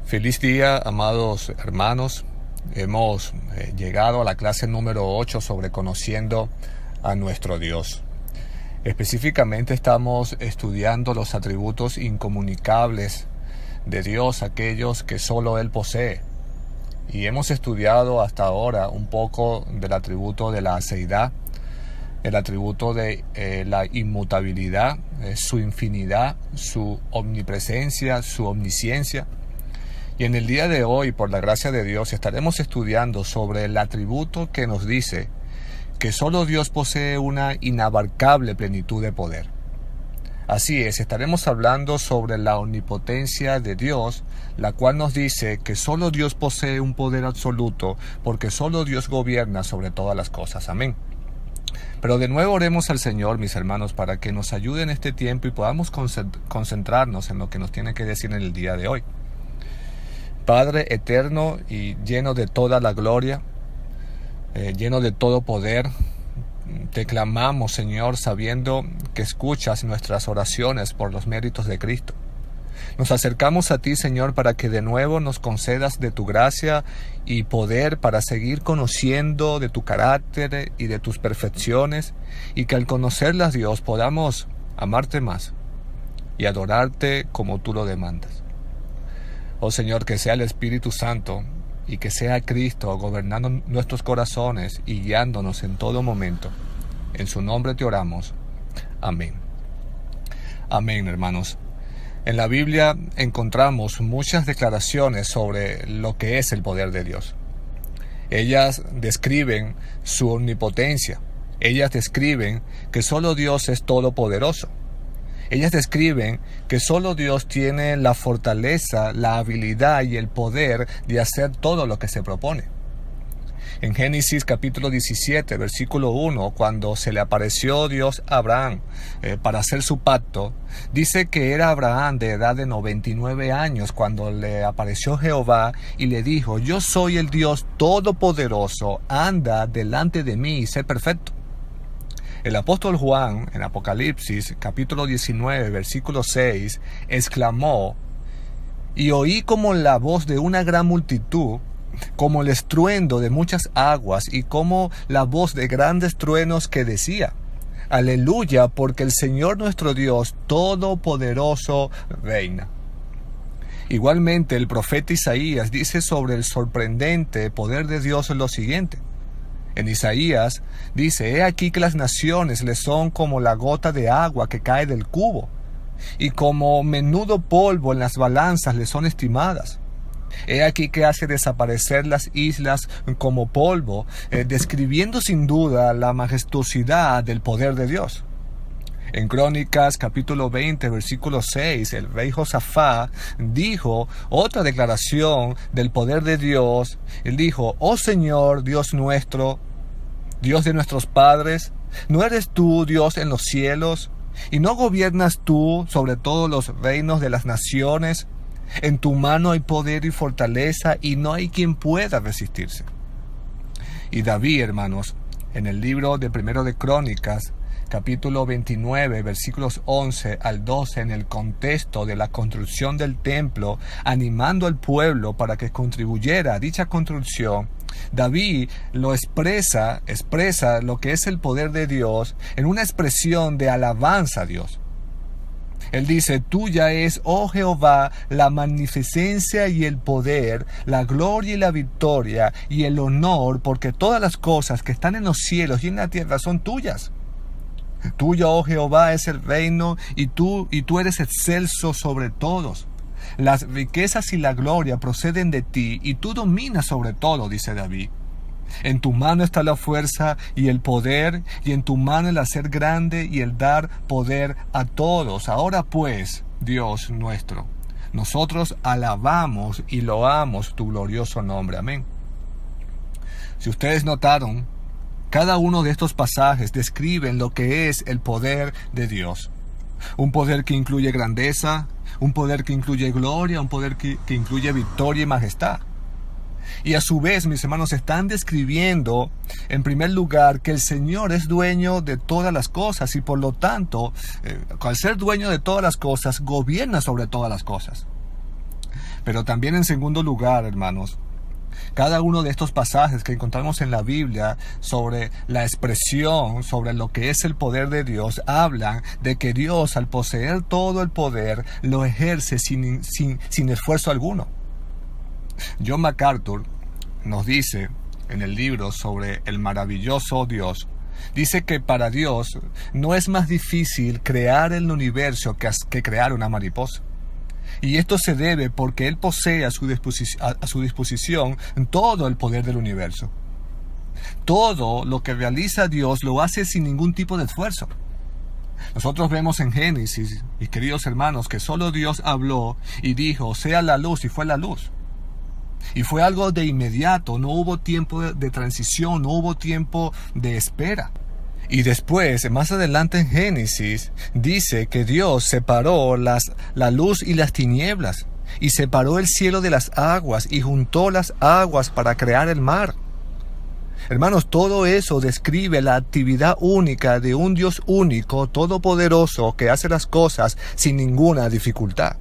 Feliz día, amados hermanos. Hemos llegado a la clase número 8 sobre conociendo a nuestro Dios. Específicamente estamos estudiando los atributos incomunicables de Dios, aquellos que solo Él posee. Y hemos estudiado hasta ahora un poco del atributo de la aceidad, el atributo de la inmutabilidad, su infinidad, su omnipresencia, su omnisciencia. Y en el día de hoy, por la gracia de Dios, estaremos estudiando sobre el atributo que nos dice que solo Dios posee una inabarcable plenitud de poder. Así es, estaremos hablando sobre la omnipotencia de Dios, la cual nos dice que solo Dios posee un poder absoluto, porque solo Dios gobierna sobre todas las cosas. Amén. Pero de nuevo oremos al Señor, mis hermanos, para que nos ayude en este tiempo y podamos concentrarnos en lo que nos tiene que decir en el día de hoy. Padre eterno y lleno de toda la gloria, lleno de todo poder, te clamamos, Señor, sabiendo que escuchas nuestras oraciones por los méritos de Cristo. Nos acercamos a ti, Señor, para que de nuevo nos concedas de tu gracia y poder para seguir conociendo de tu carácter y de tus perfecciones, y que al conocerlas, Dios, podamos amarte más y adorarte como tú lo demandas. Oh Señor, que sea el Espíritu Santo y que sea Cristo gobernando nuestros corazones y guiándonos en todo momento. En su nombre te oramos. Amén. Amén, hermanos. En la Biblia encontramos muchas declaraciones sobre lo que es el poder de Dios. Ellas describen su omnipotencia. Ellas describen que solo Dios es todopoderoso. Ellas describen que solo Dios tiene la fortaleza, la habilidad y el poder de hacer todo lo que se propone. En Génesis capítulo 17, versículo 1, cuando se le apareció Dios a Abraham para hacer su pacto, dice que era Abraham de edad de 99 años cuando le apareció Jehová y le dijo: yo soy el Dios todopoderoso, anda delante de mí y sé perfecto. El apóstol Juan, en Apocalipsis, capítulo 19, versículo 6, exclamó: y oí como la voz de una gran multitud, como el estruendo de muchas aguas, y como la voz de grandes truenos que decía: aleluya, porque el Señor nuestro Dios todopoderoso reina. Igualmente, el profeta Isaías dice sobre el sorprendente poder de Dios lo siguiente. En Isaías dice: he aquí que las naciones le son como la gota de agua que cae del cubo, y como menudo polvo en las balanzas le son estimadas. He aquí que hace desaparecer las islas como polvo, describiendo sin duda la majestuosidad del poder de Dios. En Crónicas capítulo 20, versículo 6, el rey Josafat dijo otra declaración del poder de Dios. Él dijo: oh Señor, Dios nuestro, Dios de nuestros padres, ¿no eres tú Dios en los cielos? ¿Y no gobiernas tú sobre todos los reinos de las naciones? En tu mano hay poder y fortaleza, y no hay quien pueda resistirse. Y David, hermanos, en el libro de Primero de Crónicas, capítulo 29, versículos 11 al 12, en el contexto de la construcción del templo, animando al pueblo para que contribuyera a dicha construcción, David lo expresa lo que es el poder de Dios en una expresión de alabanza a Dios. Él dice: tuya es, oh Jehová, la magnificencia y el poder, la gloria y la victoria y el honor, porque todas las cosas que están en los cielos y en la tierra son tuyas. Tuyo, oh Jehová, es el reino, y tú eres excelso sobre todos. Las riquezas y la gloria proceden de ti, y tú dominas sobre todo, dice David. En tu mano está la fuerza y el poder, y en tu mano el hacer grande y el dar poder a todos. Ahora pues, Dios nuestro, nosotros alabamos y loamos tu glorioso nombre. Amén. Si ustedes notaron, cada uno de estos pasajes describen lo que es el poder de Dios. Un poder que incluye grandeza, un poder que incluye gloria, un poder que incluye victoria y majestad. Y a su vez, mis hermanos, están describiendo, en primer lugar, que el Señor es dueño de todas las cosas y por lo tanto, al ser dueño de todas las cosas, gobierna sobre todas las cosas. Pero también en segundo lugar, hermanos, cada uno de estos pasajes que encontramos en la Biblia sobre la expresión, sobre lo que es el poder de Dios, hablan de que Dios, al poseer todo el poder, lo ejerce sin esfuerzo alguno. John MacArthur nos dice en el libro sobre el maravilloso Dios, dice que para Dios no es más difícil crear el universo que crear una mariposa. Y esto se debe porque Él posee a su disposición todo el poder del universo. Todo lo que realiza Dios lo hace sin ningún tipo de esfuerzo. Nosotros vemos en Génesis, mis queridos hermanos, que solo Dios habló y dijo, sea la luz, y fue la luz. Y fue algo de inmediato, no hubo tiempo de transición, no hubo tiempo de espera. Y después, más adelante en Génesis, dice que Dios separó la luz y las tinieblas, y separó el cielo de las aguas, y juntó las aguas para crear el mar. Hermanos, todo eso describe la actividad única de un Dios único, todopoderoso, que hace las cosas sin ninguna dificultad.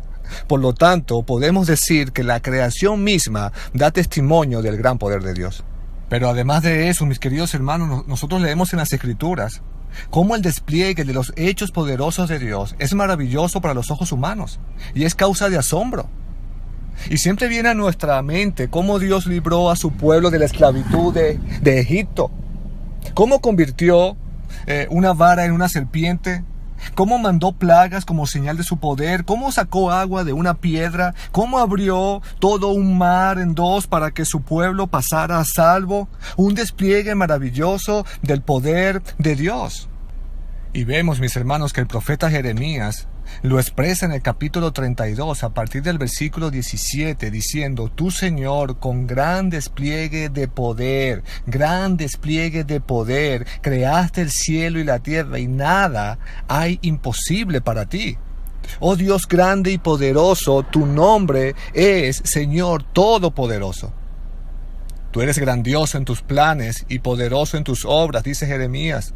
Por lo tanto, podemos decir que la creación misma da testimonio del gran poder de Dios. Pero además de eso, mis queridos hermanos, nosotros leemos en las Escrituras cómo el despliegue de los hechos poderosos de Dios es maravilloso para los ojos humanos y es causa de asombro. Y siempre viene a nuestra mente cómo Dios libró a su pueblo de la esclavitud de Egipto, cómo convirtió una vara en una serpiente, cómo mandó plagas como señal de su poder, cómo sacó agua de una piedra, cómo abrió todo un mar en dos para que su pueblo pasara a salvo, un despliegue maravilloso del poder de Dios. Y vemos, mis hermanos, que el profeta Jeremías lo expresa en el capítulo 32 a partir del versículo 17 diciendo, tú Señor con gran despliegue de poder, creaste el cielo y la tierra y nada hay imposible para ti. Oh Dios grande y poderoso, tu nombre es Señor Todopoderoso. Tú eres grandioso en tus planes y poderoso en tus obras, dice Jeremías.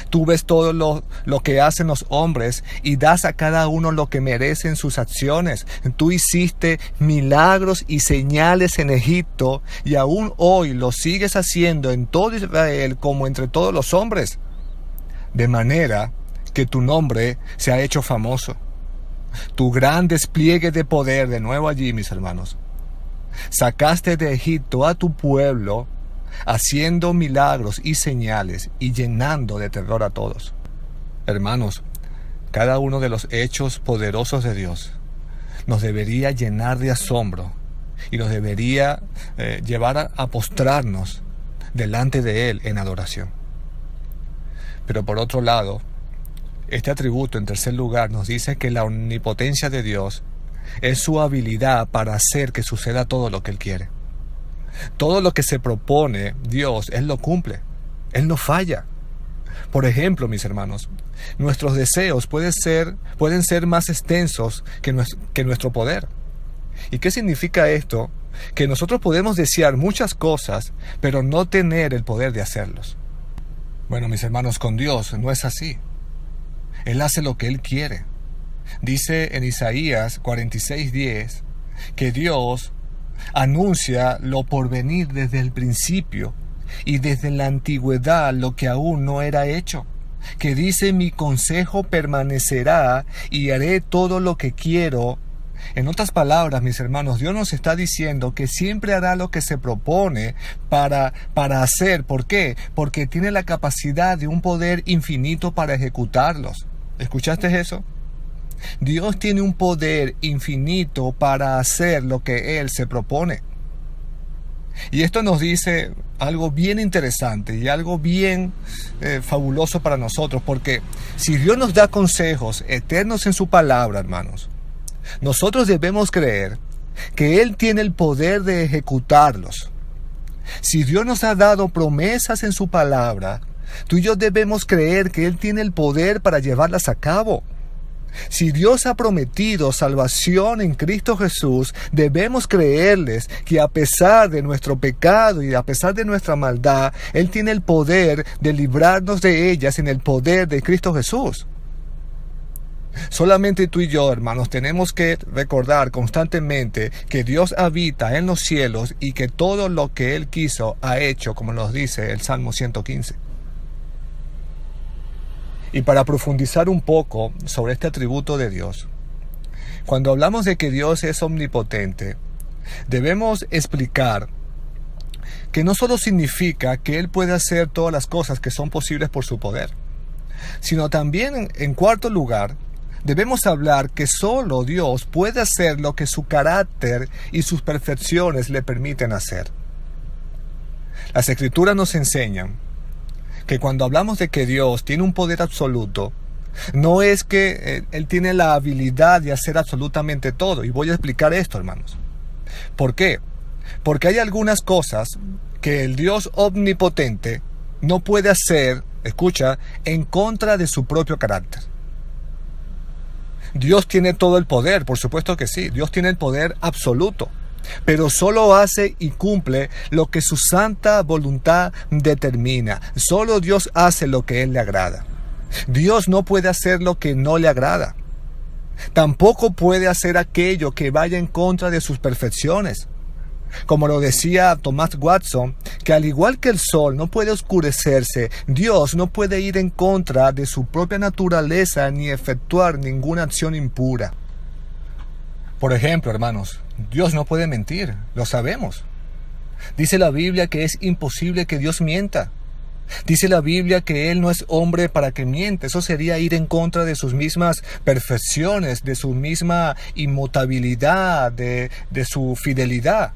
Tú ves todo lo que hacen los hombres y das a cada uno lo que merecen sus acciones. Tú hiciste milagros y señales en Egipto y aún hoy lo sigues haciendo en todo Israel como entre todos los hombres. De manera que tu nombre se ha hecho famoso. Tu gran despliegue de poder, de nuevo allí, mis hermanos. Sacaste de Egipto a tu pueblo haciendo milagros y señales y llenando de terror a todos. Hermanos, cada uno de los hechos poderosos de Dios nos debería llenar de asombro y nos debería llevar a postrarnos delante de Él en adoración. Pero por otro lado, este atributo en tercer lugar nos dice que la omnipotencia de Dios es su habilidad para hacer que suceda todo lo que Él quiere. Todo lo que se propone Dios, Él lo cumple. Él no falla. Por ejemplo, mis hermanos, nuestros deseos pueden ser más extensos que nuestro poder. ¿Y qué significa esto? Que nosotros podemos desear muchas cosas, pero no tener el poder de hacerlos. Bueno, mis hermanos, con Dios no es así. Él hace lo que Él quiere. Dice en Isaías 46:10 que Dios anuncia lo por venir desde el principio y desde la antigüedad lo que aún no era hecho, que dice mi consejo permanecerá y haré todo lo que quiero. En otras palabras, mis hermanos, Dios nos está diciendo que siempre hará lo que se propone para hacer. ¿Por qué? Porque tiene la capacidad de un poder infinito para ejecutarlos. ¿Escuchaste eso? Dios tiene un poder infinito para hacer lo que Él se propone. Y esto nos dice algo bien interesante y algo bien fabuloso para nosotros, porque si Dios nos da consejos eternos en su palabra, hermanos, nosotros debemos creer que Él tiene el poder de ejecutarlos. Si Dios nos ha dado promesas en su palabra, tú y yo debemos creer que Él tiene el poder para llevarlas a cabo. Si Dios ha prometido salvación en Cristo Jesús, debemos creerles que a pesar de nuestro pecado y a pesar de nuestra maldad, Él tiene el poder de librarnos de ellas en el poder de Cristo Jesús. Solamente tú y yo, hermanos, tenemos que recordar constantemente que Dios habita en los cielos y que todo lo que Él quiso ha hecho, como nos dice el Salmo 115. Y para profundizar un poco sobre este atributo de Dios, cuando hablamos de que Dios es omnipotente, debemos explicar que no solo significa que Él puede hacer todas las cosas que son posibles por su poder, sino también, en cuarto lugar, debemos hablar que solo Dios puede hacer lo que su carácter y sus perfecciones le permiten hacer. Las Escrituras nos enseñan que cuando hablamos de que Dios tiene un poder absoluto, no es que Él tiene la habilidad de hacer absolutamente todo. Y voy a explicar esto, hermanos. ¿Por qué? Porque hay algunas cosas que el Dios omnipotente no puede hacer, escucha, en contra de su propio carácter. Dios tiene todo el poder, por supuesto que sí. Dios tiene el poder absoluto. Pero solo hace y cumple lo que su santa voluntad determina. Solo Dios hace lo que Él le agrada. Dios no puede hacer lo que no le agrada. Tampoco puede hacer aquello que vaya en contra de sus perfecciones. Como lo decía Thomas Watson, que al igual que el sol no puede oscurecerse, Dios no puede ir en contra de su propia naturaleza ni efectuar ninguna acción impura. Por ejemplo, hermanos, Dios no puede mentir, lo sabemos. Dice la Biblia que es imposible que Dios mienta. Dice la Biblia que Él no es hombre para que miente. Eso sería ir en contra de sus mismas perfecciones, de su misma inmutabilidad, de su fidelidad.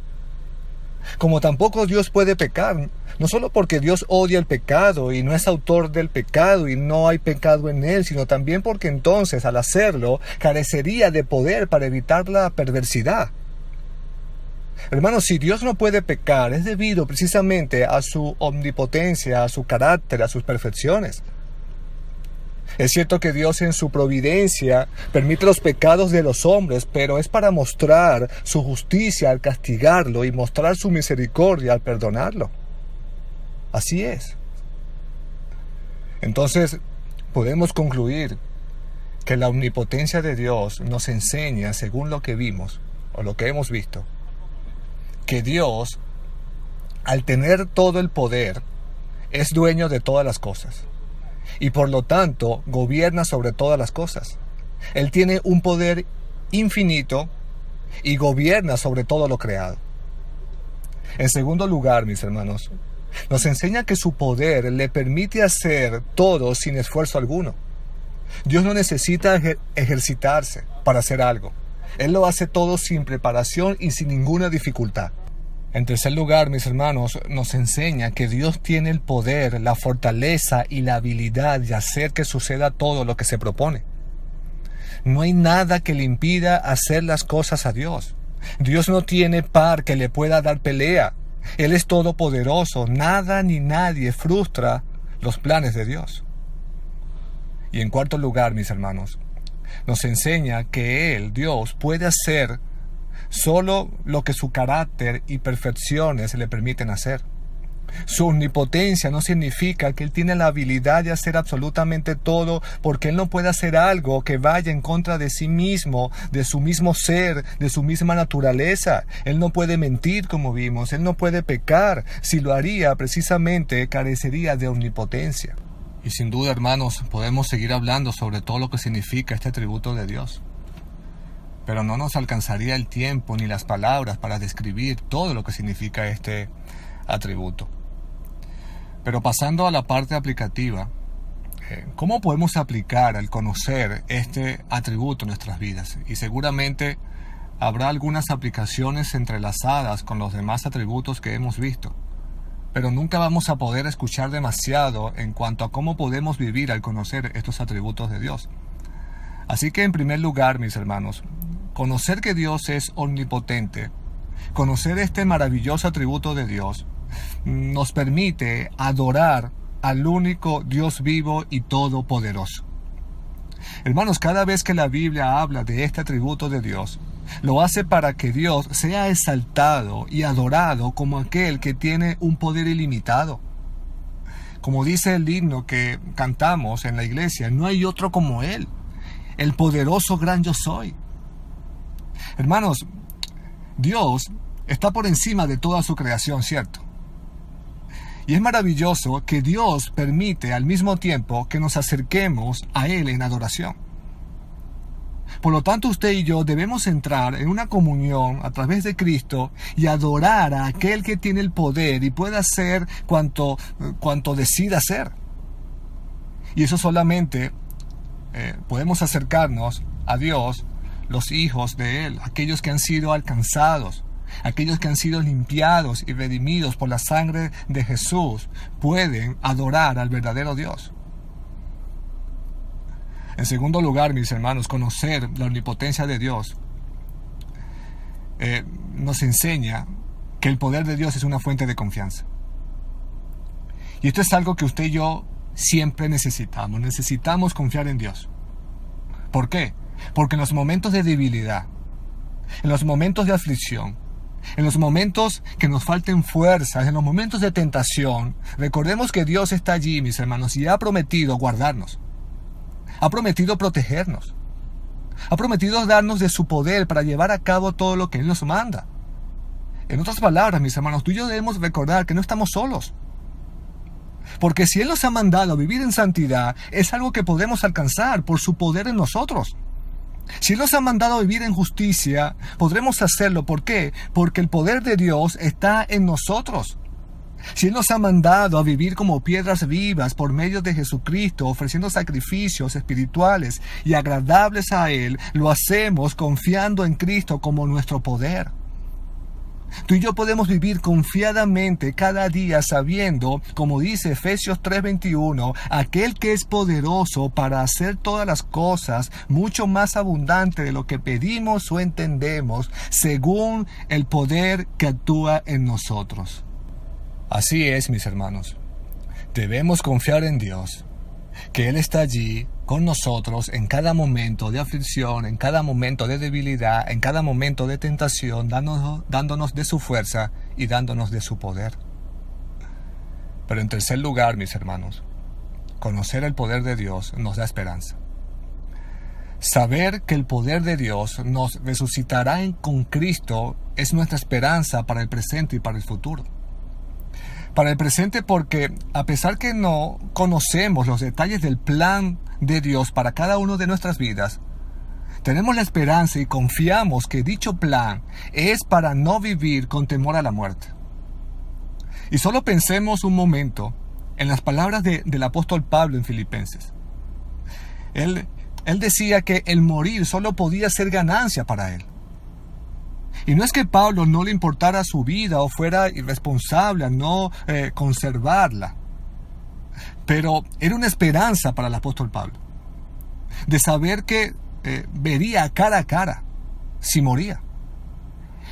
Como tampoco Dios puede pecar, no solo porque Dios odia el pecado y no es autor del pecado y no hay pecado en Él, sino también porque entonces al hacerlo carecería de poder para evitar la perversidad. Hermanos, si Dios no puede pecar, es debido precisamente a su omnipotencia, a su carácter, a sus perfecciones. Es cierto que Dios en su providencia permite los pecados de los hombres, pero es para mostrar su justicia al castigarlo y mostrar su misericordia al perdonarlo. Así es. Entonces, podemos concluir que la omnipotencia de Dios nos enseña, según lo que vimos o lo que hemos visto, que Dios, al tener todo el poder, es dueño de todas las cosas. Y por lo tanto, gobierna sobre todas las cosas. Él tiene un poder infinito y gobierna sobre todo lo creado. En segundo lugar, mis hermanos, nos enseña que su poder le permite hacer todo sin esfuerzo alguno. Dios no necesita ejercitarse para hacer algo. Él lo hace todo sin preparación y sin ninguna dificultad. En tercer lugar, mis hermanos, nos enseña que Dios tiene el poder, la fortaleza y la habilidad de hacer que suceda todo lo que se propone. No hay nada que le impida hacer las cosas a Dios. Dios no tiene par que le pueda dar pelea. Él es todopoderoso. Nada ni nadie frustra los planes de Dios. Y en cuarto lugar, mis hermanos, nos enseña que Él, Dios, puede hacer solo lo que su carácter y perfecciones le permiten hacer. Su omnipotencia no significa que Él tiene la habilidad de hacer absolutamente todo, porque Él no puede hacer algo que vaya en contra de sí mismo, de su mismo ser, de su misma naturaleza. Él no puede mentir, como vimos. Él no puede pecar. Si lo haría, precisamente carecería de omnipotencia. Y sin duda, hermanos, podemos seguir hablando sobre todo lo que significa este atributo de Dios. Pero no nos alcanzaría el tiempo ni las palabras para describir todo lo que significa este atributo. Pero pasando a la parte aplicativa, ¿cómo podemos aplicar al conocer este atributo en nuestras vidas? Y seguramente habrá algunas aplicaciones entrelazadas con los demás atributos que hemos visto. Pero nunca vamos a poder escuchar demasiado en cuanto a cómo podemos vivir al conocer estos atributos de Dios. Así que en primer lugar, mis hermanos, conocer que Dios es omnipotente, conocer este maravilloso atributo de Dios, nos permite adorar al único Dios vivo y todopoderoso. Hermanos, cada vez que la Biblia habla de este atributo de Dios, lo hace para que Dios sea exaltado y adorado como aquel que tiene un poder ilimitado. Como dice el himno que cantamos en la iglesia, no hay otro como Él. el poderoso gran yo soy. Hermanos, Dios está por encima de toda su creación, ¿cierto? Y es maravilloso que Dios permite al mismo tiempo que nos acerquemos a Él en adoración. Por lo tanto, usted y yo debemos entrar en una comunión a través de Cristo y adorar a aquel que tiene el poder y puede hacer cuanto decida hacer. Y eso solamente podemos acercarnos a Dios, los hijos de Él, aquellos que han sido alcanzados, aquellos que han sido limpiados y redimidos por la sangre de Jesús, pueden adorar al verdadero Dios. En segundo lugar, mis hermanos, conocer la omnipotencia de Dios nos enseña que el poder de Dios es una fuente de confianza. Y esto es algo que usted y yo siempre necesitamos. Necesitamos confiar en Dios. ¿Por qué? Porque en los momentos de debilidad, en los momentos de aflicción, en los momentos que nos falten fuerzas, en los momentos de tentación, recordemos que Dios está allí, mis hermanos, y ha prometido guardarnos. Ha prometido protegernos. Ha prometido darnos de su poder para llevar a cabo todo lo que Él nos manda. En otras palabras, mis hermanos, tú y yo debemos recordar que no estamos solos. Porque si Él nos ha mandado a vivir en santidad, es algo que podemos alcanzar por su poder en nosotros. Si Él nos ha mandado a vivir en justicia, podremos hacerlo. ¿Por qué? Porque el poder de Dios está en nosotros. Si Él nos ha mandado a vivir como piedras vivas por medio de Jesucristo, ofreciendo sacrificios espirituales y agradables a Él, lo hacemos confiando en Cristo como nuestro poder. Tú y yo podemos vivir confiadamente cada día sabiendo, como dice Efesios 3:21, aquel que es poderoso para hacer todas las cosas mucho más abundante de lo que pedimos o entendemos, según el poder que actúa en nosotros. Así es, mis hermanos. Debemos confiar en Dios, que Él está allí con nosotros en cada momento de aflicción, en cada momento de debilidad, en cada momento de tentación, dándonos de su fuerza y dándonos de su poder. Pero en tercer lugar, mis hermanos, conocer el poder de Dios nos da esperanza. Saber que el poder de Dios nos resucitará con Cristo es nuestra esperanza para el presente y para el futuro. Para el presente porque, a pesar que no conocemos los detalles del plan de Dios para cada uno de nuestras vidas, tenemos la esperanza y confiamos que dicho plan es para no vivir con temor a la muerte. Y solo pensemos un momento en las palabras del apóstol Pablo en Filipenses. Él decía que el morir solo podía ser ganancia para él. Y no es que Pablo no le importara su vida o fuera irresponsable a no conservarla, pero era una esperanza para el apóstol Pablo, de saber que vería cara a cara si moría.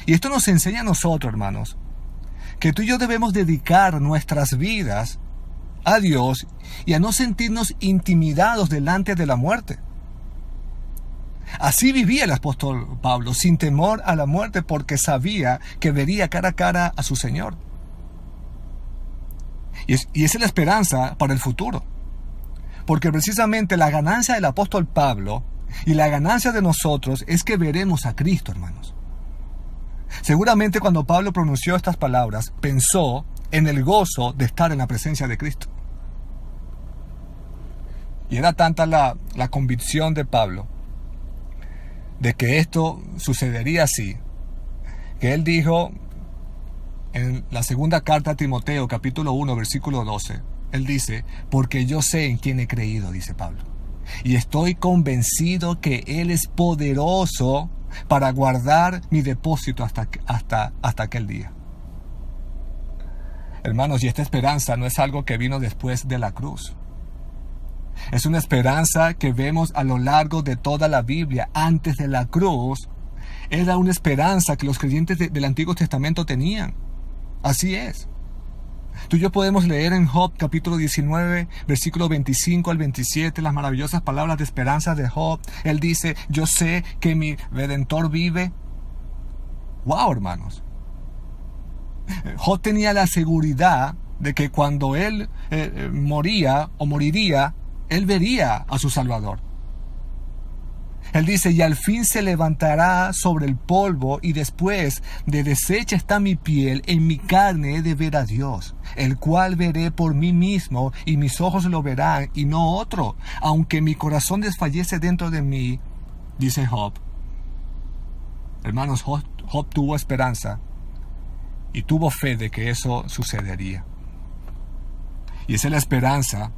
Y esto nos enseña a nosotros, hermanos, que tú y yo debemos dedicar nuestras vidas a Dios y a no sentirnos intimidados delante de la muerte. Así vivía el apóstol Pablo, sin temor a la muerte, porque sabía que vería cara a cara a su Señor. Y esa es la esperanza para el futuro. Porque precisamente la ganancia del apóstol Pablo y la ganancia de nosotros es que veremos a Cristo, hermanos. Seguramente cuando Pablo pronunció estas palabras, pensó en el gozo de estar en la presencia de Cristo. Y era tanta la convicción de Pablo de que esto sucedería así, que él dijo en la segunda carta a Timoteo, capítulo 1, versículo 12, él dice, porque yo sé en quién he creído, dice Pablo, y estoy convencido que Él es poderoso para guardar mi depósito hasta aquel día. Hermanos, y esta esperanza no es algo que vino después de la cruz. Es una esperanza que vemos a lo largo de toda la Biblia. Antes de la cruz, era una esperanza que los creyentes del Antiguo Testamento tenían. Así es. Tú y yo podemos leer en Job capítulo 19, versículo 25 al 27, las maravillosas palabras de esperanza de Job. Él dice, yo sé que mi Redentor vive. ¡Wow, hermanos! Job tenía la seguridad de que cuando él moría o moriría, él vería a su Salvador. Él dice, y al fin se levantará sobre el polvo, y después de deshecha está mi piel, en mi carne he de ver a Dios, el cual veré por mí mismo, y mis ojos lo verán, y no otro. Aunque mi corazón desfallece dentro de mí, dice Job. Hermanos, Job tuvo esperanza y tuvo fe de que eso sucedería. Y esa es la esperanza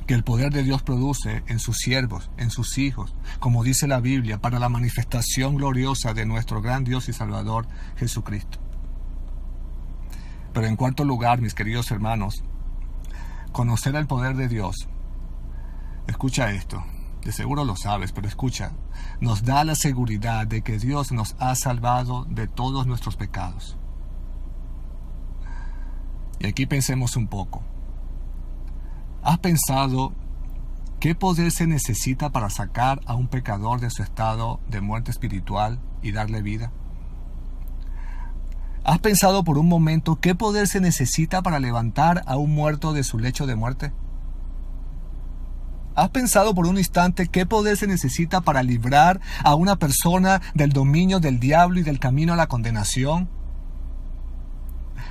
que el poder de Dios produce en sus siervos, en sus hijos, como dice la Biblia, para la manifestación gloriosa de nuestro gran Dios y Salvador Jesucristo. Pero en cuarto lugar, mis queridos hermanos, conocer el poder de Dios. Escucha esto, de seguro lo sabes, pero escucha, nos da la seguridad de que Dios nos ha salvado de todos nuestros pecados. Y aquí pensemos un poco. ¿Has pensado qué poder se necesita para sacar a un pecador de su estado de muerte espiritual y darle vida? ¿Has pensado por un momento qué poder se necesita para levantar a un muerto de su lecho de muerte? ¿Has pensado por un instante qué poder se necesita para librar a una persona del dominio del diablo y del camino a la condenación?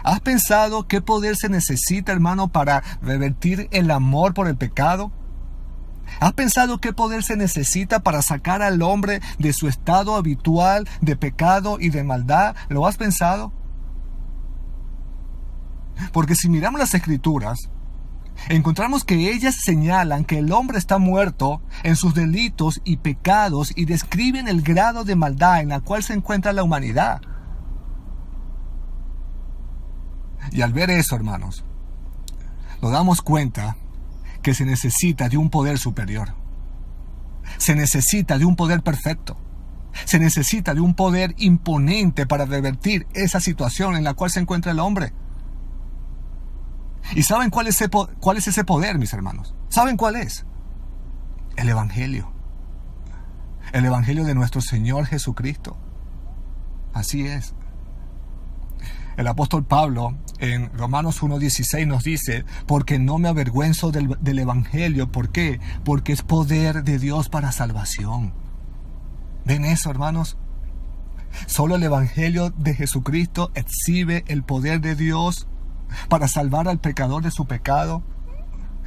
¿Has pensado qué poder se necesita, hermano, para revertir el amor por el pecado? ¿Has pensado qué poder se necesita para sacar al hombre de su estado habitual de pecado y de maldad? ¿Lo has pensado? Porque si miramos las Escrituras, encontramos que ellas señalan que el hombre está muerto en sus delitos y pecados y describen el grado de maldad en la cual se encuentra la humanidad. Y al ver eso, hermanos, nos damos cuenta que se necesita de un poder superior. Se necesita de un poder perfecto. Se necesita de un poder imponente para revertir esa situación en la cual se encuentra el hombre. ¿Y saben cuál es ese poder, mis hermanos? ¿Saben cuál es? El Evangelio. El Evangelio de nuestro Señor Jesucristo. Así es. El apóstol Pablo en Romanos 1:16 nos dice, porque no me avergüenzo del Evangelio. ¿Por qué? Porque es poder de Dios para salvación. ¿Ven eso, hermanos? Solo el Evangelio de Jesucristo exhibe el poder de Dios para salvar al pecador de su pecado.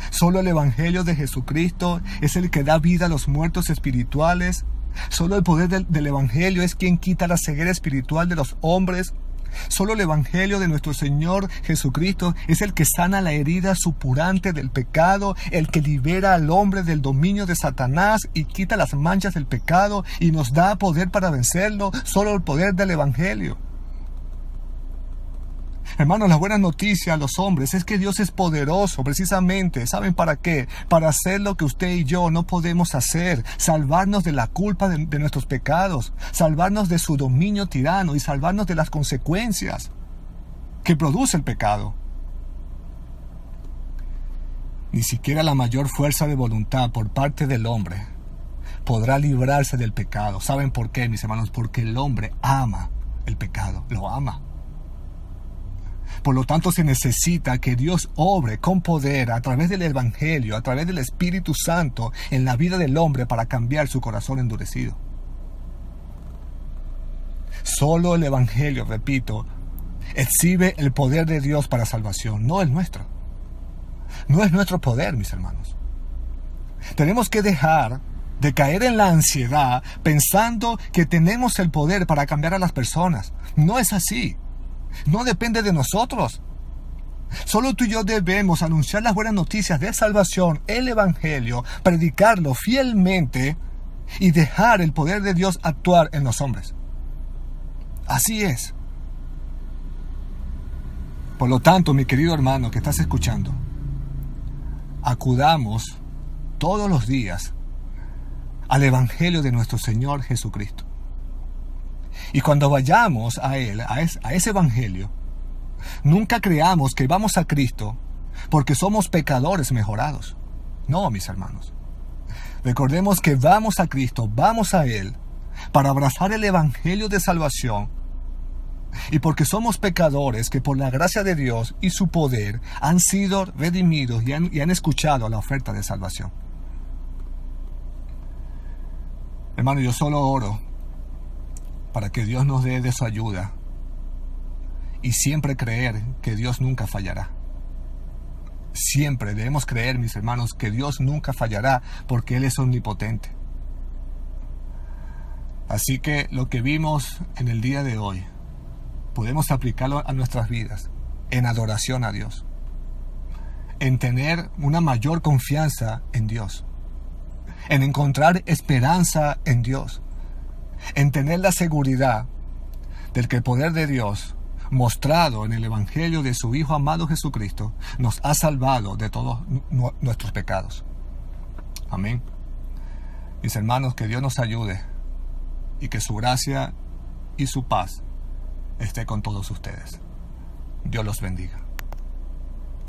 Solo el Evangelio de Jesucristo es el que da vida a los muertos espirituales. Solo el poder del Evangelio es quien quita la ceguera espiritual de los hombres. Solo el Evangelio de nuestro Señor Jesucristo es el que sana la herida supurante del pecado, el que libera al hombre del dominio de Satanás y quita las manchas del pecado y nos da poder para vencerlo. Solo el poder del Evangelio. Hermanos, la buena noticia a los hombres es que Dios es poderoso precisamente. ¿Saben para qué? Para hacer lo que usted y yo no podemos hacer. Salvarnos de la culpa de nuestros pecados. Salvarnos de su dominio tirano y salvarnos de las consecuencias que produce el pecado. Ni siquiera la mayor fuerza de voluntad por parte del hombre podrá librarse del pecado. ¿Saben por qué, mis hermanos? Porque el hombre ama el pecado. Lo ama. Por lo tanto, se necesita que Dios obre con poder a través del Evangelio, a través del Espíritu Santo en la vida del hombre para cambiar su corazón endurecido. Solo el Evangelio, repito, exhibe el poder de Dios para salvación, no el nuestro. No es nuestro poder, mis hermanos. Tenemos que dejar de caer en la ansiedad pensando que tenemos el poder para cambiar a las personas. No es así. No depende de nosotros. Solo tú y yo debemos anunciar las buenas noticias de salvación, el Evangelio, predicarlo fielmente y dejar el poder de Dios actuar en los hombres. Así es. Por lo tanto, mi querido hermano que estás escuchando, acudamos todos los días al Evangelio de nuestro Señor Jesucristo. Y cuando vayamos a Él, a ese Evangelio, nunca creamos que vamos a Cristo porque somos pecadores mejorados. No, mis hermanos. Recordemos que vamos a Cristo, vamos a Él, para abrazar el Evangelio de salvación. Y porque somos pecadores que por la gracia de Dios y su poder han sido redimidos y han escuchado la oferta de salvación. Hermano, yo solo oro para que Dios nos dé de su ayuda y siempre creer que Dios nunca fallará. Siempre debemos creer, mis hermanos, que Dios nunca fallará porque Él es omnipotente. Así que lo que vimos en el día de hoy, podemos aplicarlo a nuestras vidas, en adoración a Dios, en tener una mayor confianza en Dios, en encontrar esperanza en Dios, en tener la seguridad del que el poder de Dios, mostrado en el Evangelio de su Hijo amado Jesucristo, nos ha salvado de todos nuestros pecados. Amén. Mis hermanos, que Dios nos ayude y que su gracia y su paz esté con todos ustedes. Dios los bendiga.